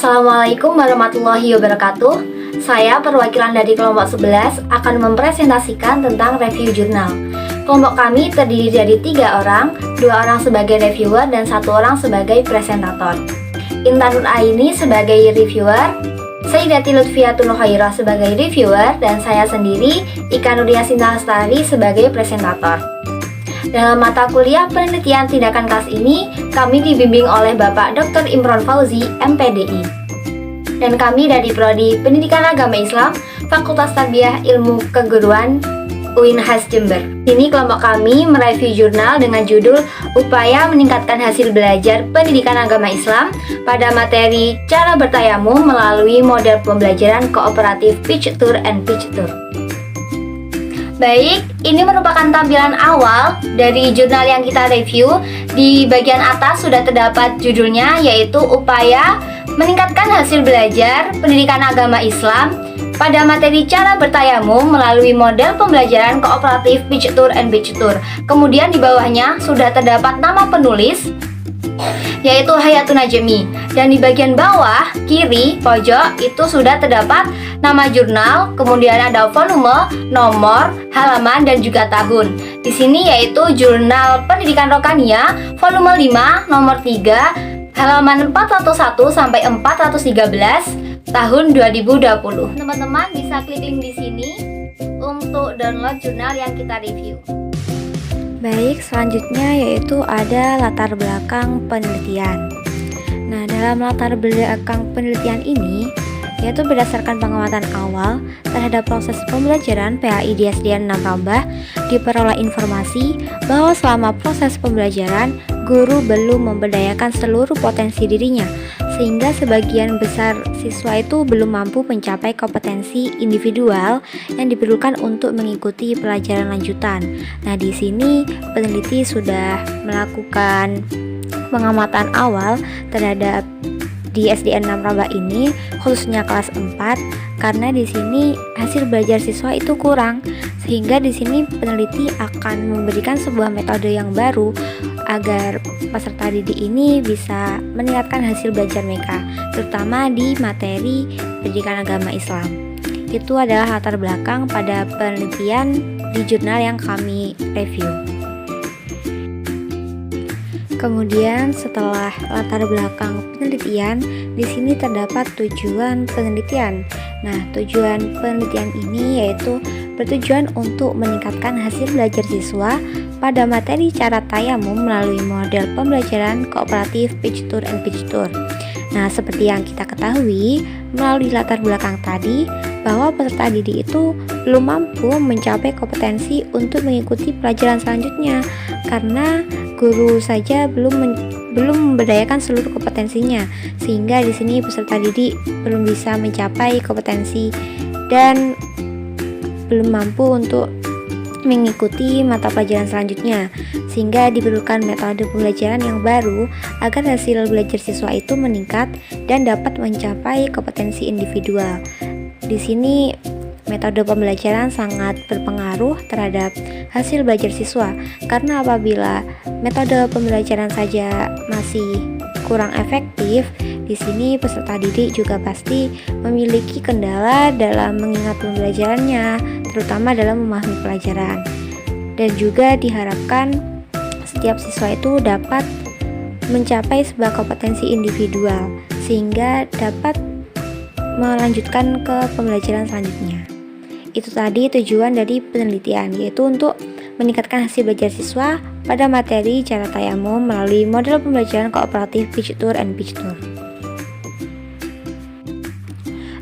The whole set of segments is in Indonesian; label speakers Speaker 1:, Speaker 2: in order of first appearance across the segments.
Speaker 1: Assalamualaikum warahmatullahi wabarakatuh. Saya perwakilan dari kelompok 11 akan mempresentasikan tentang review jurnal. Kelompok kami terdiri dari 3 orang, 2 orang sebagai reviewer dan 1 orang sebagai presentator. Intan Nur Aini sebagai reviewer, Sayyidati Lutfiatun Khairah sebagai reviewer, dan saya sendiri, Ika Nuria Sinta Lestari sebagai presentator. Dalam mata kuliah penelitian tindakan kelas ini, kami dibimbing oleh Bapak Dr. Imron Fauzi, MPDI. Dan kami dari Prodi Pendidikan Agama Islam, Fakultas Tarbiyah Ilmu Keguruan, UINHAS Jember. Ini kelompok kami mereview jurnal dengan judul Upaya Meningkatkan Hasil Belajar Pendidikan Agama Islam pada materi Cara Bertayamum melalui model pembelajaran kooperatif Pitch Tour and Pitch Tour. Baik, ini merupakan tampilan awal dari jurnal yang kita review. Di bagian atas sudah terdapat judulnya, yaitu Upaya Meningkatkan Hasil Belajar Pendidikan Agama Islam pada materi Cara Bertayamum melalui model pembelajaran kooperatif Pitch Tour and Pitch Tour. Kemudian di bawahnya sudah terdapat nama penulis, yaitu Hayatun Najmi. Dan di bagian bawah kiri pojok itu sudah terdapat nama jurnal, kemudian ada volume, nomor, halaman, dan juga tahun. Di sini yaitu Jurnal Pendidikan Rokaniyah volume 5 nomor 3 halaman 401 sampai 413 tahun 2020. Teman-teman bisa klik link di sini untuk download jurnal yang kita review.
Speaker 2: Baik, selanjutnya yaitu ada latar belakang penelitian. Nah, dalam latar belakang penelitian ini yaitu berdasarkan pengamatan awal terhadap proses pembelajaran PAI di SDN 6 Rambah, diperoleh informasi bahwa selama proses pembelajaran guru belum memberdayakan seluruh potensi dirinya, sehingga sebagian besar siswa itu belum mampu mencapai kompetensi individual yang diperlukan untuk mengikuti pelajaran lanjutan. Nah, di sini peneliti sudah melakukan pengamatan awal terhadap di SDN 6 Rambah ini, khususnya kelas 4, karena di sini hasil belajar siswa itu kurang, sehingga di sini peneliti akan memberikan sebuah metode yang baru agar peserta didik ini bisa meningkatkan hasil belajar mereka, terutama di materi pendidikan agama Islam. Itu adalah latar belakang pada penelitian di jurnal yang kami review. Kemudian setelah latar belakang penelitian, di sini terdapat tujuan penelitian. Nah, tujuan penelitian ini yaitu bertujuan untuk meningkatkan hasil belajar siswa pada materi cara tayamum melalui model pembelajaran kooperatif Pitch Tour and Pitch Tour. Nah, seperti yang kita ketahui melalui latar belakang tadi, bahwa peserta didik itu belum mampu mencapai kompetensi untuk mengikuti pelajaran selanjutnya karena guru saja belum memberdayakan seluruh kompetensinya, sehingga di sini peserta didik belum bisa mencapai kompetensi dan belum mampu untuk mengikuti mata pelajaran selanjutnya, sehingga diperlukan metode pembelajaran yang baru agar hasil belajar siswa itu meningkat dan dapat mencapai kompetensi individual. Di sini metode pembelajaran sangat berpengaruh terhadap hasil belajar siswa, karena apabila metode pembelajaran saja masih kurang efektif, di sini peserta didik juga pasti memiliki kendala dalam mengingat pembelajarannya, terutama dalam memahami pelajaran. Dan juga diharapkan setiap siswa itu dapat mencapai sebuah kompetensi individual sehingga dapat melanjutkan ke pembelajaran selanjutnya. Itu tadi tujuan dari penelitian, yaitu untuk meningkatkan hasil belajar siswa pada materi cara tayamum melalui model pembelajaran kooperatif Pitch Tour and Pitch Tour.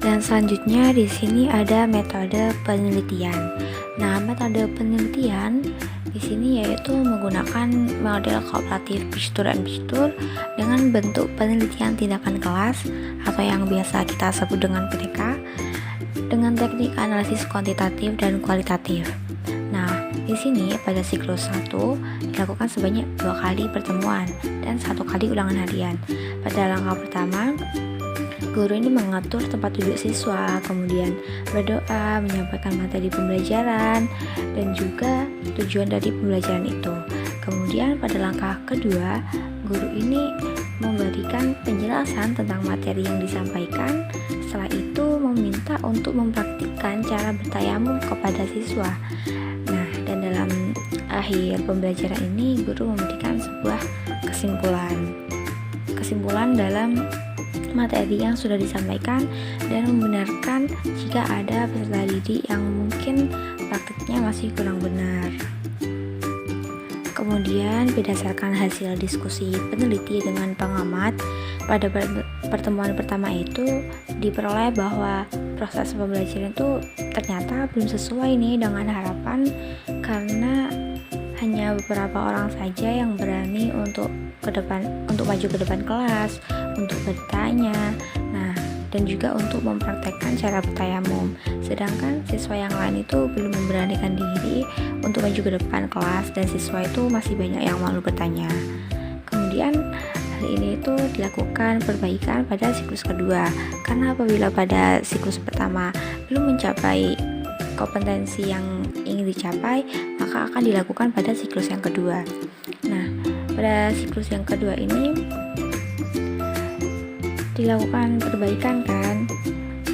Speaker 2: Dan selanjutnya di sini ada metode penelitian. Nah, metode penelitian di sini yaitu menggunakan model kooperatif Pitch Tour and Pitch Tour dengan bentuk penelitian tindakan kelas atau yang biasa kita sebut dengan PTK, dengan teknik analisis kuantitatif dan kualitatif. Nah, di sini pada siklus 1 dilakukan sebanyak 2 kali pertemuan dan 1 kali ulangan harian. Pada langkah pertama, guru ini mengatur tempat duduk siswa, kemudian berdoa, menyampaikan materi pembelajaran, dan juga tujuan dari pembelajaran itu. Kemudian pada langkah kedua, guru ini memberikan penjelasan tentang materi yang disampaikan. Setelah itu meminta untuk mempraktikkan cara bertayamum kepada siswa. Nah, dan dalam akhir pembelajaran ini guru memberikan sebuah kesimpulan dalam materi yang sudah disampaikan dan membenarkan jika ada peserta didik yang mungkin praktiknya masih kurang benar. Kemudian berdasarkan hasil diskusi peneliti dengan pengamat, pada pertemuan pertama itu diperoleh bahwa proses pembelajaran itu ternyata belum sesuai nih dengan harapan, karena hanya beberapa orang saja yang berani untuk maju ke depan kelas, untuk bertanya, dan juga untuk mempraktekkan cara bertayamum. Sedangkan siswa yang lain itu belum memberanikan diri untuk maju ke depan kelas, dan siswa itu masih banyak yang malu bertanya. Kemudian hal ini itu dilakukan perbaikan pada siklus kedua, karena apabila pada siklus pertama belum mencapai kompetensi yang ingin dicapai, maka akan dilakukan pada siklus yang kedua. Nah, pada siklus yang kedua ini dilakukan perbaikan kan.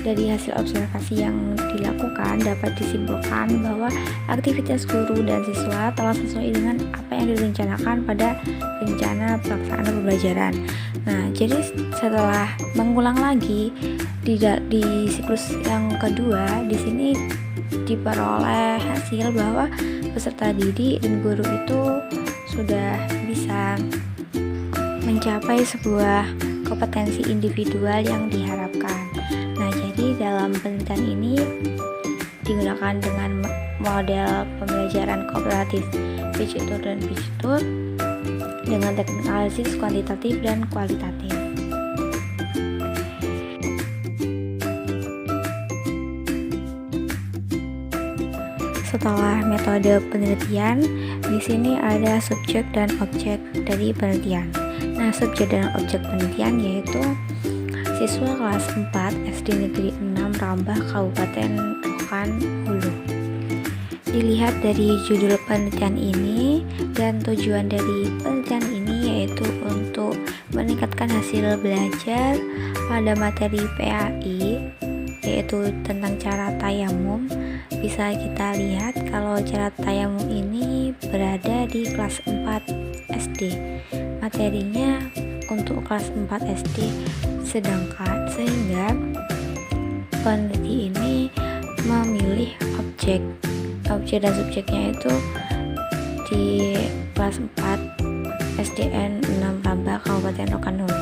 Speaker 2: Dari hasil observasi yang dilakukan dapat disimpulkan bahwa aktivitas guru dan siswa telah sesuai dengan apa yang direncanakan pada rencana pelaksanaan pembelajaran. Nah, jadi setelah mengulang lagi di siklus yang kedua, di sini diperoleh hasil bahwa peserta didik dan guru itu sudah bisa mencapai sebuah kompetensi individual yang diharapkan. Nah, jadi dalam penelitian ini digunakan dengan model pembelajaran kooperatif pitch tutor dan pitch tutor dengan teknik analisis kuantitatif dan kualitatif. Setelah metode penelitian, di sini ada subjek dan objek dari penelitian. Nah, subjek dan objek penelitian yaitu siswa kelas 4 SD Negeri 6 Rambah Kabupaten Rokan Hulu. Dilihat dari judul penelitian ini dan tujuan dari penelitian ini yaitu untuk meningkatkan hasil belajar pada materi PAI, yaitu tentang cara tayamum. Bisa kita lihat kalau cara tayamum ini berada di kelas 4 SD. Materinya untuk kelas 4 SD, sehingga peneliti ini memilih objek dan subjeknya itu di kelas 4 SDN 6 Rambah Kabupaten Rokan Hulu.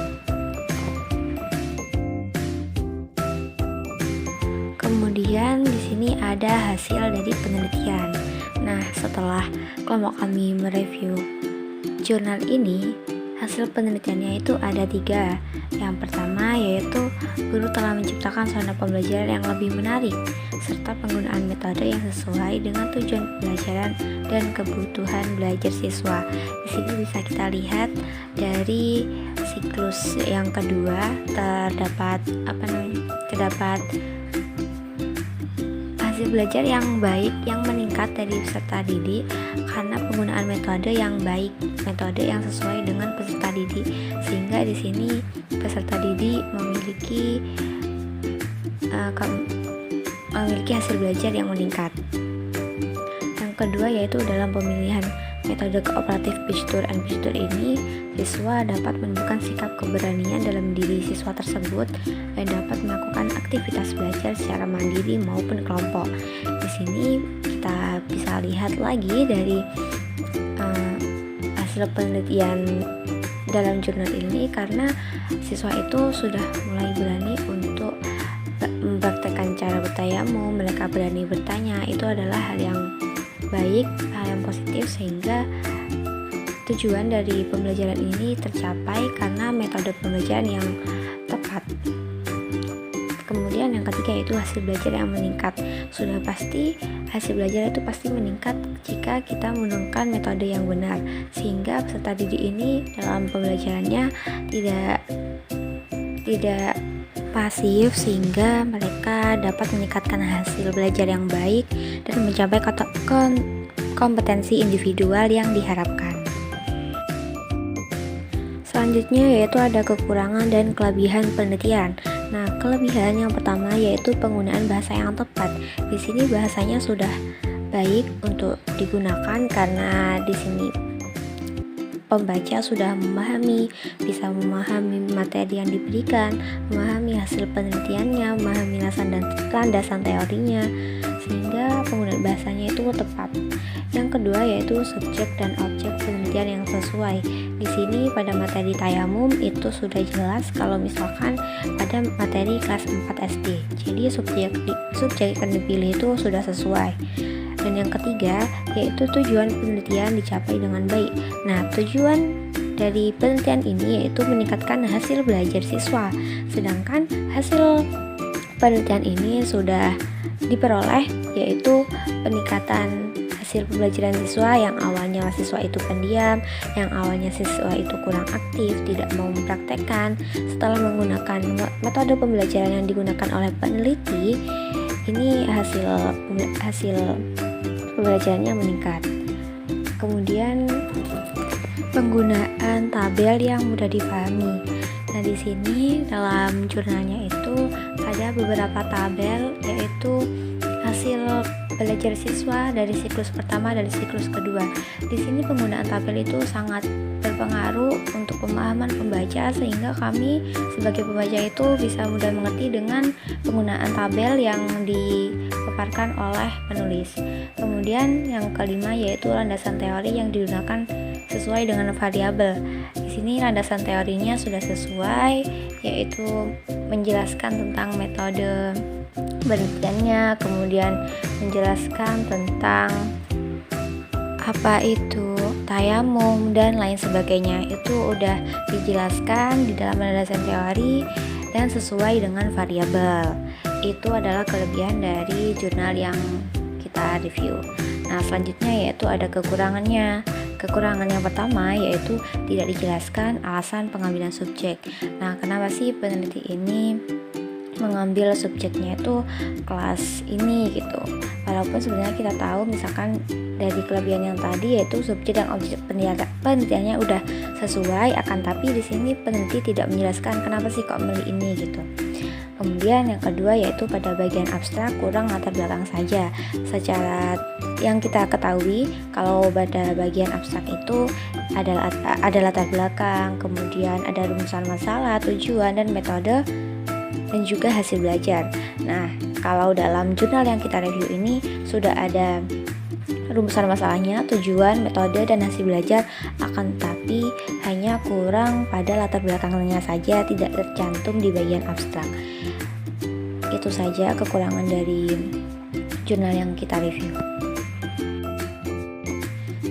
Speaker 2: Kemudian di sini ada hasil dari penelitian. Nah, setelah kelompok kami mereview jurnal ini, hasil penelitiannya itu ada 3. Yang pertama yaitu guru telah menciptakan suasana pembelajaran yang lebih menarik, serta penggunaan metode yang sesuai dengan tujuan pembelajaran dan kebutuhan belajar siswa. Di sini bisa kita lihat dari siklus yang kedua terdapat hasil belajar yang baik yang meningkat dari peserta didik karena penggunaan metode yang baik, metode yang sesuai dengan peserta didik, sehingga di sini peserta didik memiliki hasil belajar yang meningkat. Yang kedua yaitu dalam pemilihan metode kooperatif pitch tutor and pitch tutor ini, siswa dapat menunjukkan sikap keberanian dalam diri siswa tersebut dan dapat melakukan aktivitas belajar secara mandiri maupun kelompok. Di sini kita bisa lihat lagi dari hasil penelitian dalam jurnal ini, karena siswa itu sudah mulai berani untuk mempraktekkan cara bertayamum, mereka berani bertanya. Itu adalah hal yang baik, hal yang positif, sehingga tujuan dari pembelajaran ini tercapai karena metode pembelajaran yang tepat. Kemudian yang ketiga yaitu hasil belajar yang meningkat. Sudah pasti hasil belajar itu pasti meningkat jika kita menggunakan metode yang benar, sehingga peserta didik ini dalam pembelajarannya tidak pasif, sehingga mereka dapat meningkatkan hasil belajar yang baik dan mencapai kompetensi individual yang diharapkan. Selanjutnya yaitu ada kekurangan dan kelebihan penelitian. Nah, kelebihan yang pertama yaitu penggunaan bahasa yang tepat. Di sini bahasanya sudah baik untuk digunakan karena di sini pembaca sudah bisa memahami materi yang diberikan, memahami hasil penelitiannya, memahami landasan teorinya, sehingga penggunaan bahasanya itu tepat. Yang kedua yaitu subjek dan objek penelitian yang sesuai. Di sini pada materi tayamum itu sudah jelas kalau misalkan pada materi kelas 4 SD. Jadi subjek yang dipilih itu sudah sesuai. Dan yang ketiga yaitu tujuan penelitian dicapai dengan baik. Nah, tujuan dari penelitian ini yaitu meningkatkan hasil belajar siswa. Sedangkan hasil penelitian ini sudah diperoleh yaitu peningkatan hasil pembelajaran siswa yang awalnya siswa itu pendiam, yang awalnya siswa itu kurang aktif, tidak mau mempraktekkan. Setelah menggunakan metode pembelajaran yang digunakan oleh peneliti, ini hasil pembelajarannya meningkat. Kemudian penggunaan tabel yang mudah difahami. Nah, di sini dalam jurnalnya itu ada beberapa tabel yaitu hasil belajar siswa dari siklus pertama dan siklus kedua. Di sini penggunaan tabel itu sangat berpengaruh untuk pemahaman pembaca, sehingga kami sebagai pembaca itu bisa mudah mengerti dengan penggunaan tabel yang dipaparkan oleh penulis. Kemudian yang kelima yaitu landasan teori yang digunakan sesuai dengan variabel. Di sini landasan teorinya sudah sesuai, yaitu menjelaskan tentang metode penelitiannya, kemudian menjelaskan tentang apa itu tayamum dan lain sebagainya. Itu udah dijelaskan di dalam landasan teori dan sesuai dengan variabel. Itu adalah kelebihan dari jurnal yang kita review. Nah, selanjutnya yaitu ada kekurangannya. Kekurangan yang pertama yaitu tidak dijelaskan alasan pengambilan subjek. Nah, kenapa sih peneliti ini mengambil subjeknya itu kelas ini gitu? Walaupun sebenarnya kita tahu misalkan dari kelebihan yang tadi yaitu subjek dan objek penelitiannya udah sesuai, akan tapi di sini peneliti tidak menjelaskan kenapa sih kok milih ini gitu. Kemudian yang kedua yaitu pada bagian abstrak kurang latar belakang saja. Secara yang kita ketahui kalau pada bagian abstrak itu ada latar belakang, kemudian ada rumusan masalah, tujuan dan metode, dan juga hasil belajar. Nah, kalau dalam jurnal yang kita review ini sudah ada rumusan masalahnya, tujuan, metode, dan hasil belajar, akan tapi hanya kurang pada latar belakangnya saja, tidak tercantum di bagian abstrak. Itu saja kekurangan dari jurnal yang kita review.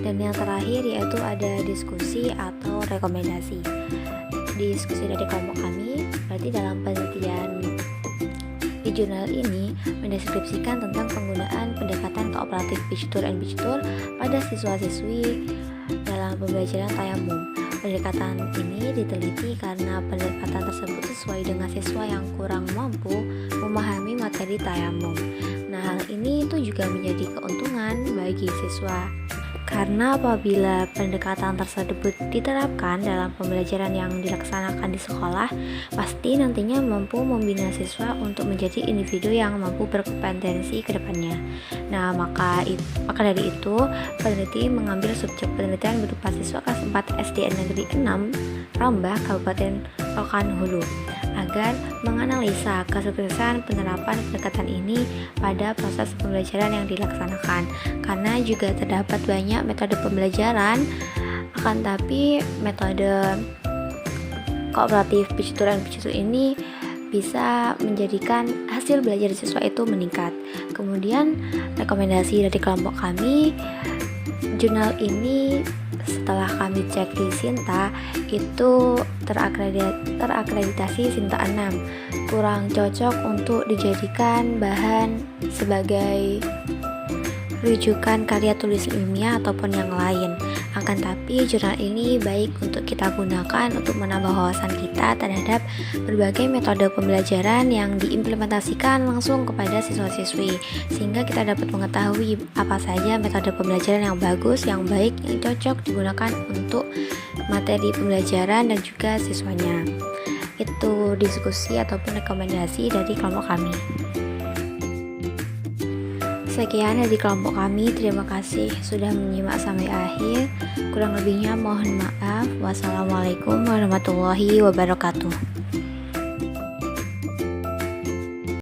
Speaker 2: Dan yang terakhir yaitu ada diskusi atau rekomendasi. Diskusi dari kelompok kami berarti dalam penelitian di jurnal ini mendeskripsikan tentang penggunaan pendekatan kooperatif picture and picture pada siswa-siswi dalam pembelajaran tayamum. Pendekatan ini diteliti karena pendekatan tersebut sesuai dengan siswa yang kurang mampu memahami materi tayamum. Nah, hal ini itu juga menjadi keuntungan bagi siswa. Karena apabila pendekatan tersebut diterapkan dalam pembelajaran yang dilaksanakan di sekolah, pasti nantinya mampu membina siswa untuk menjadi individu yang mampu berkompetensi ke depannya. Nah, maka dari itu, peneliti mengambil subjek penelitian berupa siswa kelas 4 SDN Negeri 6 Rambah, Kabupaten Rokan Hulu, agar menganalisa kesuksesan penerapan pendekatan ini pada proses pembelajaran yang dilaksanakan. Karena juga terdapat banyak metode pembelajaran, akan tapi metode kooperatif picture and picture ini bisa menjadikan hasil belajar siswa itu meningkat. Kemudian rekomendasi dari kelompok kami, jurnal ini setelah kami cek di Sinta itu terakreditasi Sinta 6, kurang cocok untuk dijadikan bahan sebagai rujukan karya tulis ilmiah ataupun yang lain. Akan tapi jurnal ini baik untuk kita gunakan untuk menambah wawasan kita terhadap berbagai metode pembelajaran yang diimplementasikan langsung kepada siswa-siswi, sehingga kita dapat mengetahui apa saja metode pembelajaran yang bagus, yang baik, yang cocok digunakan untuk materi pembelajaran dan juga siswanya. Itu diskusi ataupun rekomendasi dari kelompok kami. Sekian dari kelompok kami, terima kasih sudah menyimak sampai akhir. Kurang lebihnya mohon maaf. Wassalamualaikum warahmatullahi wabarakatuh.